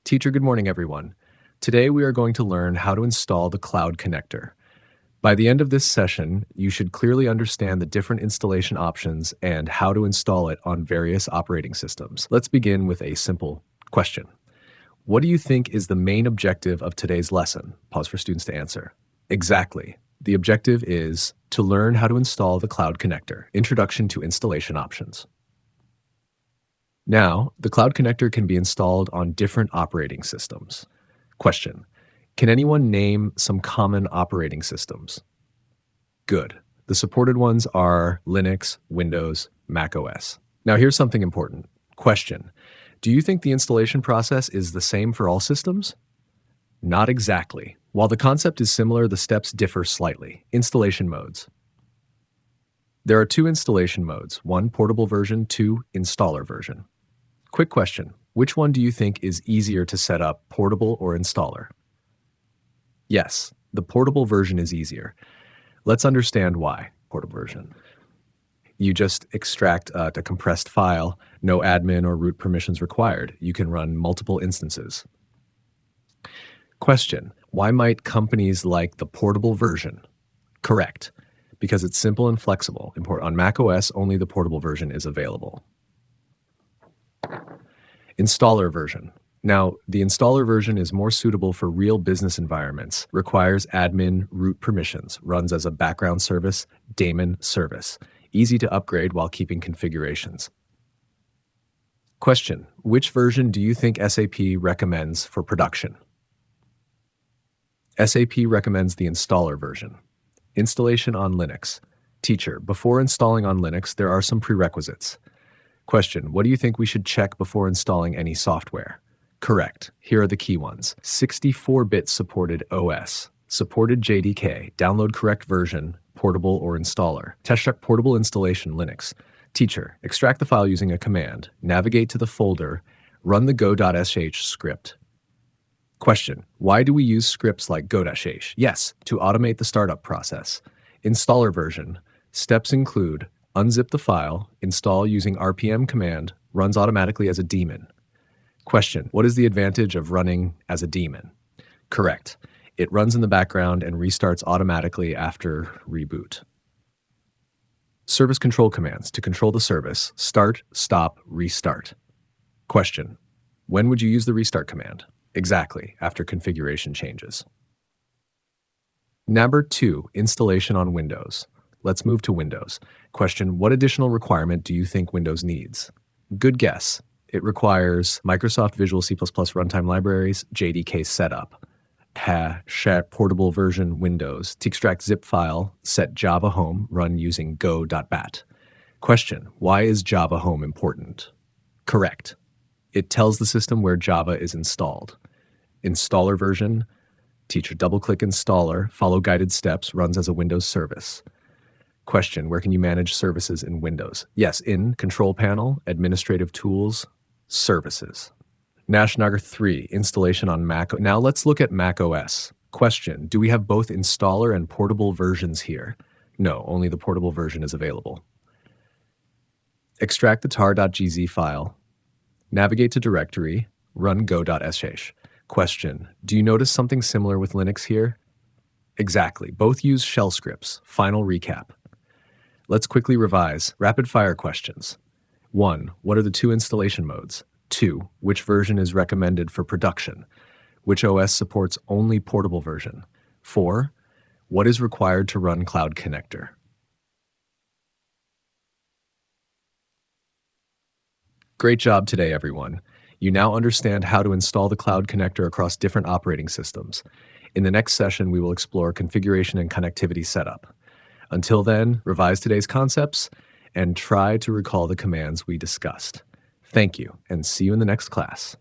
Teacher, good morning, everyone. Today we are going to learn how to install the Cloud Connector. By the end of this session, you should clearly understand the different installation options and how to install it on various operating systems. Let's begin with a simple question. What do you think is the main objective of today's lesson? Pause for students to answer. Exactly. The objective is to learn how to install the Cloud Connector. Introduction to installation options. Now, the Cloud Connector can be installed on different operating systems. Question: can anyone name some common operating systems? Good. The supported ones are Linux, Windows, Mac OS. Now here's something important. Question: do you think the installation process is the same for all systems? Not exactly. While the concept is similar, the steps differ slightly. Installation modes. There are two installation modes, one portable version, two installer version. Quick question: which one do you think is easier to set up, portable or installer? Yes, the portable version is easier. Let's understand why. Portable version. You just extract a compressed file, no admin or root permissions required. You can run multiple instances. Question: why might companies like the portable version? Correct, because it's simple and flexible. On Mac OS, only the portable version is available. Installer version. Now, the installer version is more suitable for real business environments, requires admin root permissions, runs as a background service, daemon service, easy to upgrade while keeping configurations. Question: which version do you think SAP recommends for production? SAP recommends the installer version. Installation on Linux. Teacher, before installing on Linux, there are some prerequisites. Question: what do you think we should check before installing any software? Correct. Here are the key ones. 64-bit supported OS, supported JDK, download correct version, portable or installer. Test portable installation Linux. Teacher, extract the file using a command, navigate to the folder, run the go.sh script. Question: why do we use scripts like go.sh? Yes, to automate the startup process. Installer version. Steps include unzip the file, install using RPM command, runs automatically as a daemon. Question: what is the advantage of running as a daemon? Correct. It runs in the background and restarts automatically after reboot. Service control commands to control the service: start, stop, restart. Question: when would you use the restart command? Exactly, after configuration changes. Number 2, installation on Windows. Let's move to Windows. Question: what additional requirement do you think Windows needs? Good guess. It requires Microsoft Visual C++ runtime libraries, JDK setup, portable version Windows, to extract zip file, set Java home, run using go.bat. Question: why is Java home important? Correct. It tells the system where Java is installed. Installer version. Teacher, double-click installer, follow guided steps, runs as a Windows service. Question: where can you manage services in Windows? Yes, in Control Panel, Administrative Tools, Services. Number 3, installation on Mac. Now let's look at Mac OS. Question: do we have both installer and portable versions here? No, only the portable version is available. Extract the tar.gz file, navigate to directory, run go.sh. Question: do you notice something similar with Linux here? Exactly, both use shell scripts. Final recap. Let's quickly revise. Rapid fire questions. 1. What are the two installation modes? 2. Which version is recommended for production? Which OS supports only portable version? 4. What is required to run Cloud Connector? Great job today, everyone. You now understand how to install the Cloud Connector across different operating systems. In the next session, we will explore configuration and connectivity setup. Until then, revise today's concepts and try to recall the commands we discussed. Thank you, and see you in the next class.